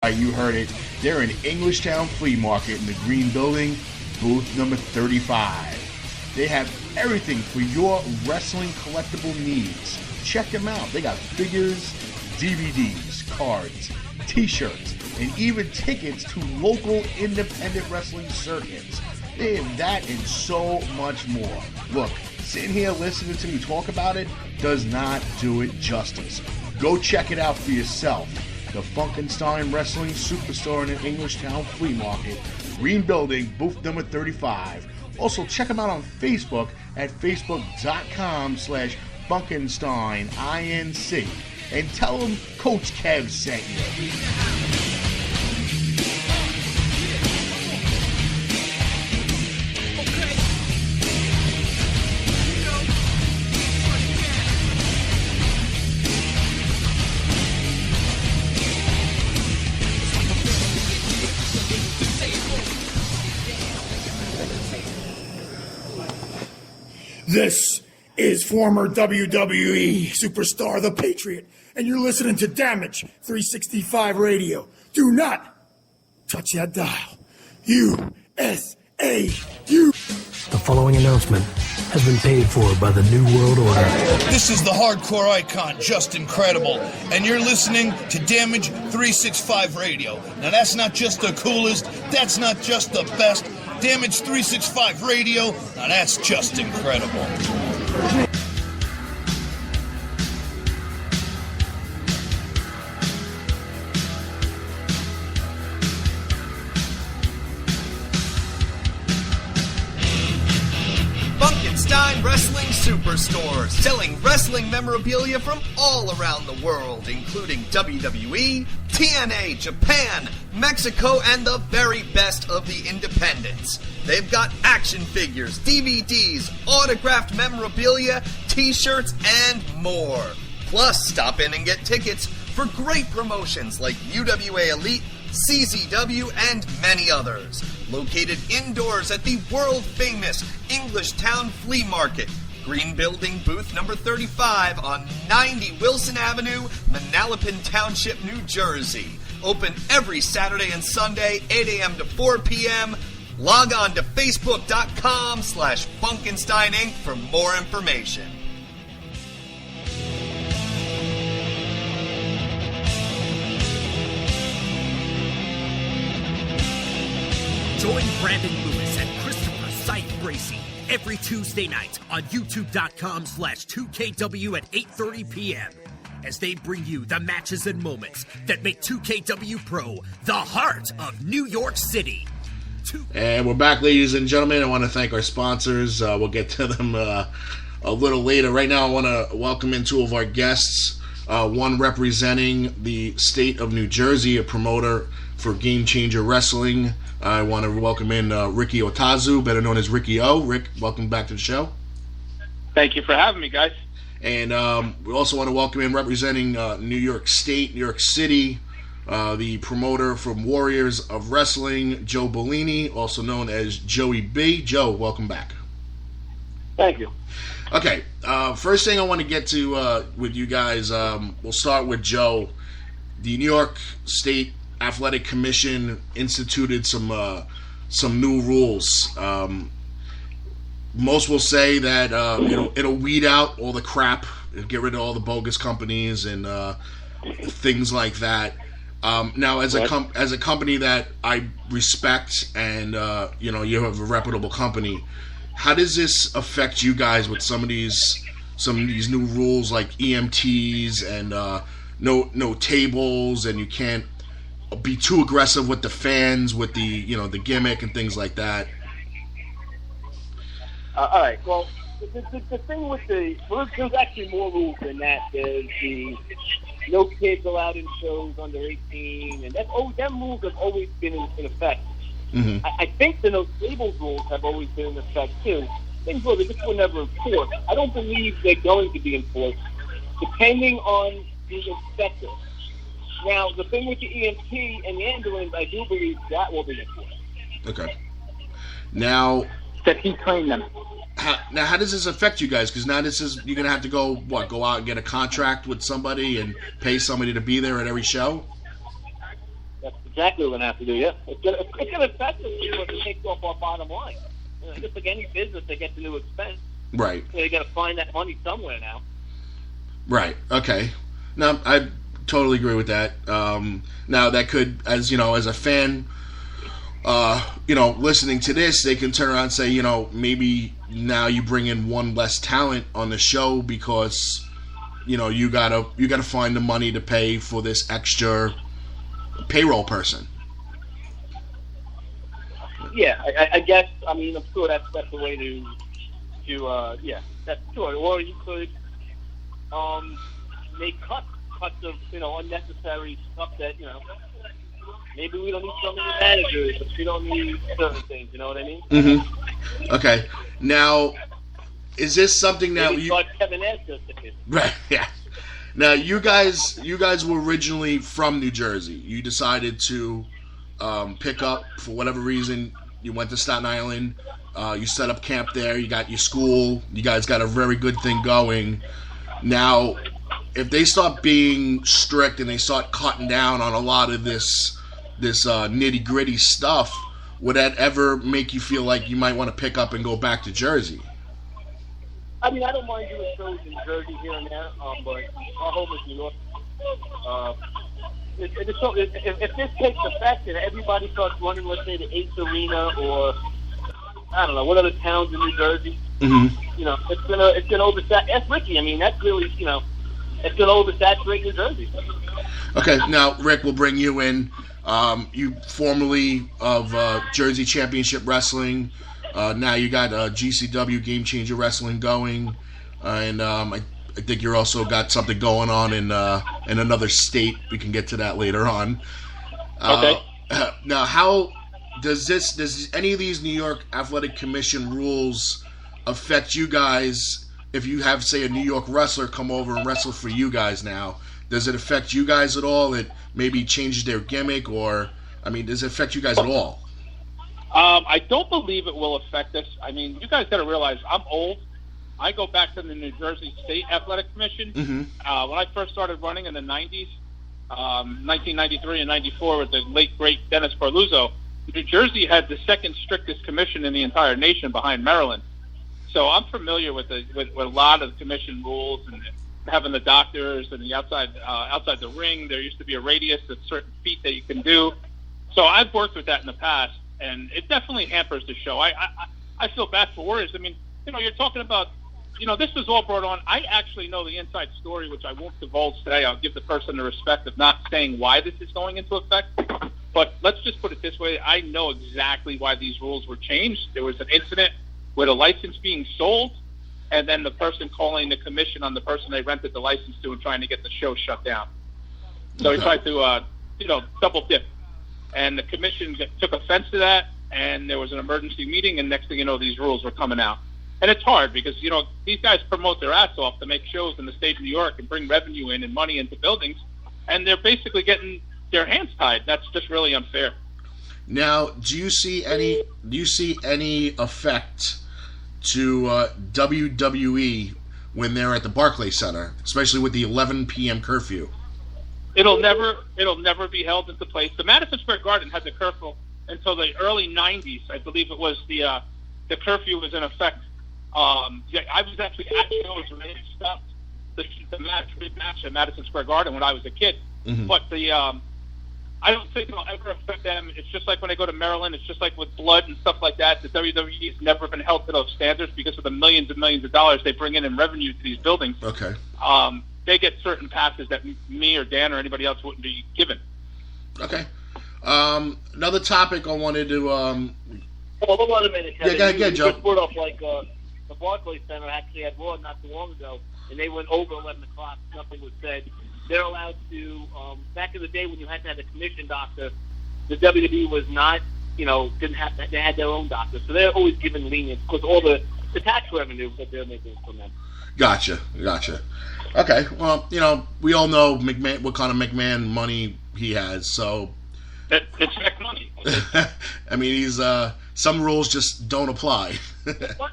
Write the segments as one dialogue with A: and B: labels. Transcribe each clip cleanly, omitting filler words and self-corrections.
A: You heard it. They're in Englishtown Flea Market in the Green Building, booth number 35. They have everything for your wrestling collectible needs. Check them out. They got figures, DVDs, cards, t-shirts, and even tickets to local independent wrestling circuits. They have that and so much more. Look, sitting here listening to me talk about it does not do it justice. Go check it out for yourself. The Funkenstein Wrestling Superstore in the Englishtown Flea Market, Green Building, booth number 35. Also, check them out on Facebook at facebook.com/FunkensteinINC. And tell them Coach Kev sent you.
B: This is former WWE superstar The Patriot, and you're listening to Damage 365 Radio. Do not touch that dial. U.S.A.U.
C: The following announcement has been paid for by the New World Order.
D: This is the hardcore icon, Just Incredible, and you're listening to Damage 365 Radio. Now that's not just the coolest, that's not just the best. Damage 365 Radio, now that's just incredible.
E: Funkenstein Wrestling Superstore, selling wrestling memorabilia from all around the world, including WWE, TNA, Japan, Mexico, and the very best of the independents. They've got action figures, DVDs, autographed memorabilia, t-shirts, and more. Plus, stop in and get tickets for great promotions like UWA Elite, CZW, and many others. Located indoors at the world-famous Englishtown Flea Market, Green Building, booth number 35 on 90 Wilson Avenue, Manalapan Township, New Jersey. Open every Saturday and Sunday, 8 a.m. to 4 p.m. Log on to facebook.com/Funkenstein Inc. for more information.
F: Join Brandon Lewis and Christopher Scythe Bracey every Tuesday night on youtube.com/2KW at 8:30 p.m. as they bring you the matches and moments that make 2KW Pro the heart of New York City.
A: And we're back, ladies and gentlemen. I want to thank our sponsors. We'll get to them a little later. Right now, I want to welcome in two of our guests. One representing the state of New Jersey, a promoter for Game Changer Wrestling. I want to welcome in Ricky Otazu, better known as Ricky O. Rick, welcome back to the show.
G: Thank you for having me, guys.
A: And we also want to welcome in, representing New York State, New York City, the promoter from Warriors of Wrestling, Joe Bellini, also known as Joey B. Joe, welcome back.
G: Thank you.
A: Okay, first thing I want to get to with you guys, we'll start with Joe. The New York State Athletic Commission instituted some new rules. Most will say that it'll weed out all the crap, get rid of all the bogus companies and things like that. Now, as a company that I respect, and you have a reputable company, how does this affect you guys with some of these new rules like EMTs and no tables, and you can't be too aggressive with the fans, with the gimmick and things like that?
G: All right. Well, the thing with there's actually more rules than that. There's the no kids allowed in shows under 18, and them rules have always been in effect.
A: Mm-hmm.
G: I think the no tables rules have always been in effect too. Things were, they just were never enforced. I don't believe they're going to be enforced, depending on the inspector. Now, the thing with the EMT and the ambulance, I do believe that will be enforced.
A: Okay. Now,
G: that he trained them.
A: How does this affect you guys? Because now you're going to have to go out and get a contract with somebody and pay somebody to be there at every show?
G: That's exactly what we're going to have to do, yeah. It's going to affect us because it takes off our bottom line. Just like any business that gets a new expense.
A: Right.
G: You got to find that money somewhere now.
A: Right. Okay. No, I totally agree with that. Now that could, as a fan, listening to this, they can turn around and say, maybe now you bring in one less talent on the show because, you gotta find the money to pay for this extra payroll person.
G: Yeah, I guess. I mean, I'm sure that's the way to that's sure. Or you could make cuts of unnecessary stuff that maybe we don't need so many managers, but we don't need certain things. You know what I mean?
A: Mm-hmm. Okay. Now, is this something that
G: maybe Kevin Nash just did.
A: Right? Yeah. Now, you guys were originally from New Jersey. You decided to pick up for whatever reason. You went to Staten Island. You set up camp there. You got your school. You guys got a very good thing going. Now, if they start being strict and they start cutting down on a lot of this nitty gritty stuff, would that ever make you feel like you might want to pick up and go back to Jersey?
G: I mean, I don't mind doing shows in Jersey here and there, but our home is New York. If this takes effect and everybody starts running, let's say, the Ace Arena or I don't know what other towns in New Jersey, it's gonna oversaturate. That's Ricky. I mean, that's really it's gonna oversaturate New Jersey.
A: Okay, now Rick, we'll bring you in. You formerly of Jersey Championship Wrestling. Now you got GCW Game Changer Wrestling going, and I think you're also got something going on in another state. We can get to that later on.
G: Okay.
A: Now, how does any of these New York Athletic Commission rules affect you guys? If you have, say, a New York wrestler come over and wrestle for you guys now, does it affect you guys at all? It maybe changes their gimmick, or does it affect you guys at all?
H: I don't believe it will affect us. I mean, you guys got to realize I'm old. I go back to the New Jersey State Athletic Commission.
A: Mm-hmm.
H: When I first started running in the 90s, 1993 and 94 with the late, great Dennis Barluzzo, New Jersey had the second strictest commission in the entire nation behind Maryland. So I'm familiar with a lot of the commission rules and having the doctors and the outside the ring. There used to be a radius of certain feet that you can do. So I've worked with that in the past, and it definitely hampers the show. I feel bad for Warriors. I mean, you're talking about, this was all brought on. I actually know the inside story, which I won't divulge today. I'll give the person the respect of not saying why this is going into effect. But let's just put it this way. I know exactly why these rules were changed. There was an incident with a license being sold, and then the person calling the commission on the person they rented the license to and trying to get the show shut down. So he tried to, double dip. And the commission took offense to that, and there was an emergency meeting, and next thing you know, these rules were coming out. And it's hard because, these guys promote their ass off to make shows in the state of New York and bring revenue in and money into buildings, and they're basically getting their hands tied. That's just really unfair.
A: Now, do you see any effect to WWE when they're at the Barclays Center, especially with the 11 p.m. curfew?
H: It'll never be held into place. The Madison Square Garden had the curfew until the early 90s. I believe it was the curfew was in effect. I was actually at shows when they stopped the match at Madison Square Garden when I was a kid.
A: Mm-hmm.
H: But I don't think it'll ever affect them. It's just like when they go to Maryland. It's just like with blood and stuff like that. The WWE has never been held to those standards because of the millions and millions of dollars they bring in revenue to these buildings.
A: Okay.
H: They get certain passes that me or Dan or anybody else wouldn't be given.
A: Okay. Another topic I wanted to...
G: Well, hold on a minute, Kevin.
A: Yeah, Joe.
G: You just brought up, the Barclays Center actually had Raw not too long ago, and they went over 11 o'clock. Nothing was said. They're allowed to... back in the day when you had to have a commission doctor, the WWE was not, didn't have that. They had their own doctor. So they're always given lenience because all the tax revenue that they're making from them. Gotcha.
A: Okay, well, we all know McMahon, what kind of McMahon money he has, so...
H: It's Mac money.
A: I mean, he's
I: some rules just don't apply.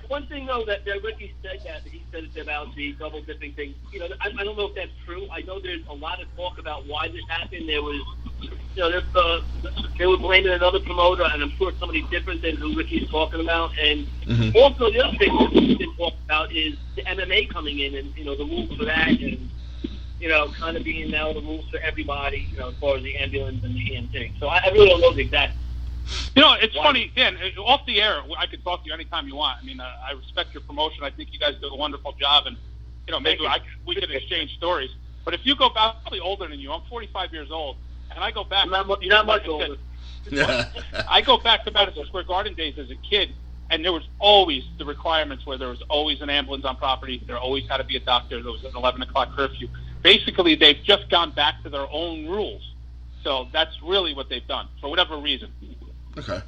G: One thing though that Ricky said he said it about the double dipping thing. You know, I don't know if that's true. I know there's a lot of talk about why this happened. There was, you know, they were blaming another promoter, and I'm sure somebody different than who Ricky's talking about. And also the other thing that we've been talking about is the MMA coming in, and you know the rules for that, and you know, kind of being now the rules for everybody. You know, as far as the ambulance and the EMT. So I really don't know the exact.
H: You know, it's funny, Dan, off the air, I can talk to you anytime you want. I mean, I respect your promotion. I think you guys do a wonderful job, and, you know, maybe we could exchange stories. But if you go back, I'm probably older than you. I'm 45 years old, and I go back.
G: You're not much older.
H: I go back to Madison Square Garden days as a kid, and there was always the requirements where there was always an ambulance on property. There always had to be a doctor. There was an 11 o'clock curfew. Basically, they've just gone back to their own rules. So that's really what they've done, for whatever reason.
I: Okay.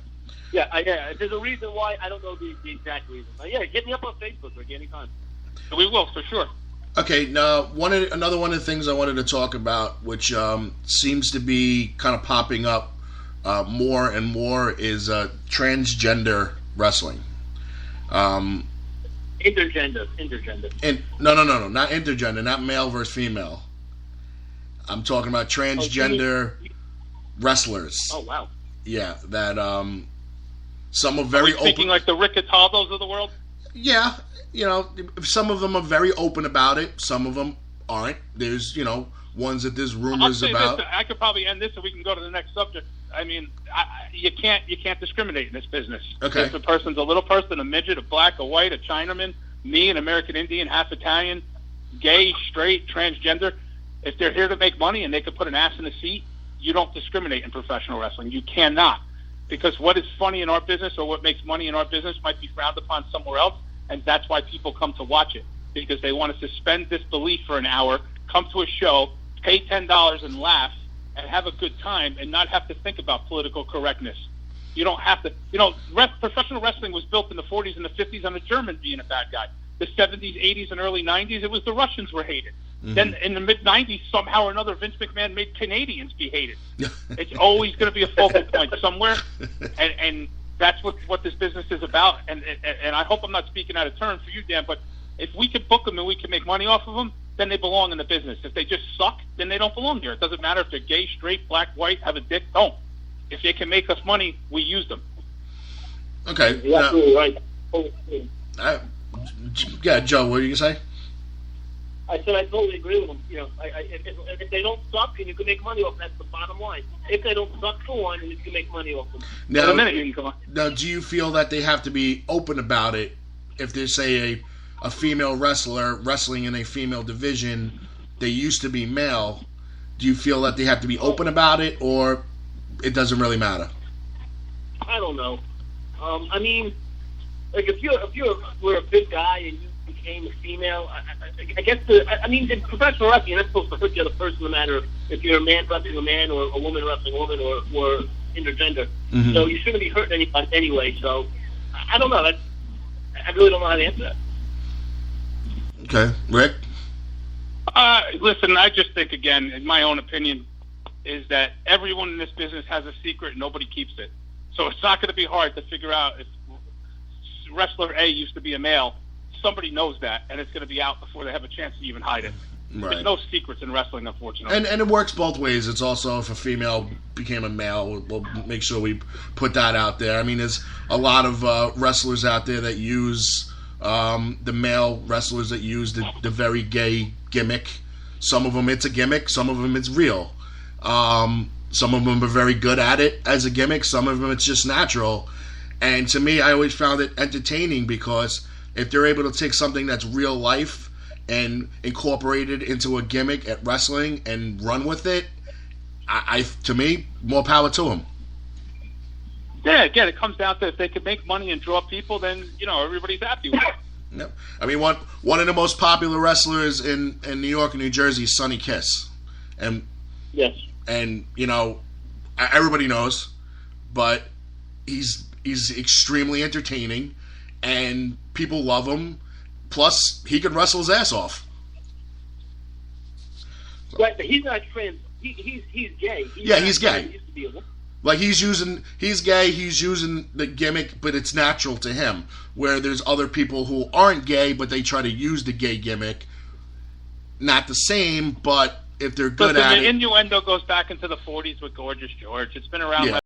G: Yeah. There's a reason why. I don't know the exact reason. Hit me up on Facebook, Ricky, anytime.
H: We will, for sure.
I: Okay, now another one of the things I wanted to talk about, which seems to be kind of popping up more and more, is transgender wrestling.
G: Intergender.
I: No, not intergender, not male versus female. I'm talking about transgender wrestlers.
G: Oh, wow.
I: Yeah, that some are very open.
H: Speaking like the Rick Cataldos of the world?
I: Yeah, you know, some of them are very open about it. Some of them aren't. There's, you know, ones that there's rumors about.
H: This, I could probably end this so we can go to the next subject. I mean, you can't discriminate in this business.
I: Okay.
H: If a person's a little person, a midget, a black, a white, a Chinaman, me, an American Indian, half Italian, gay, straight, transgender, if they're here to make money and they could put an ass in a seat, you don't discriminate in professional wrestling. You cannot. Because what is funny in our business or what makes money in our business might be frowned upon somewhere else, and that's why people come to watch it. Because they want to suspend disbelief for an hour, come to a show, pay $10 and laugh, and have a good time and not have to think about political correctness. You don't have to. You know, professional wrestling was built in the 40s and the 50s on a German being a bad guy. The 70s, 80s, and early 90s, it was the Russians were hated. Mm-hmm. Then in the mid-90s, somehow or another, Vince McMahon made Canadians be hated. It's always going to be a focal point somewhere, and that's what this business is about. And I hope I'm not speaking out of turn for you, Dan, but if we could book them and we can make money off of them, then they belong in the business. If they just suck, then they don't belong here. It doesn't matter if they're gay, straight, black, white, have a dick, don't. If they can make us money, we use them.
I: Okay.
G: You're absolutely right.
I: Yeah, Joe, what did you say?
G: I said I totally agree with them. You know, if they don't suck and you can make money off them, that's the bottom line. If they don't suck for one, and you can make money off them.
I: Now,
G: in a minute, you can come on.
I: Now, do you feel that they have to be open about it if there's, say, a female wrestler wrestling in a female division, they used to be male, do you feel that they have to be open about it, or it doesn't really matter?
G: I don't know. I mean, like if you were a big guy and you became a female, I guess in professional wrestling, you're not supposed to hurt the other person no matter if you're a man wrestling a man or a woman wrestling a woman or intergender. Mm-hmm. So you shouldn't be hurting anybody anyway. So I don't know. I really don't know how to answer that.
I: Okay, Rick?
H: Listen, I just think, again, in my own opinion, is that everyone in this business has a secret and nobody keeps it. So it's not going to be hard to figure out if wrestler A used to be a male. Somebody knows that, and it's going to be out before they have a chance to even hide it. Right. There's no secrets in wrestling, unfortunately.
I: And it works both ways. It's also if a female became a male, we'll make sure we put that out there. I mean, there's a lot of wrestlers out there that use the male wrestlers that use the very gay gimmick. Some of them it's a gimmick, some of them it's real. Some of them are very good at it as a gimmick, some of them it's just natural. And to me, I always found it entertaining because if they're able to take something that's real life and incorporate it into a gimmick at wrestling and run with it, to me, more power to them.
H: Yeah, again, it comes down to if they can make money and draw people, then, everybody's happy with it.
I: Yep. I mean, one of the most popular wrestlers in New York and New Jersey is Sonny Kiss. And
G: yes.
I: And, everybody knows, but he's extremely entertaining, and people love him. Plus, he can wrestle his ass off.
G: Right, but he's not trans. He's gay.
I: He's gay.
G: He used to be a woman.
I: Like, he's gay, he's using the gimmick, but it's natural to him. Where there's other people who aren't gay, but they try to use the gay gimmick. Not the same, but if they're good at it.
H: The innuendo goes back into the 40s with Gorgeous George. It's been around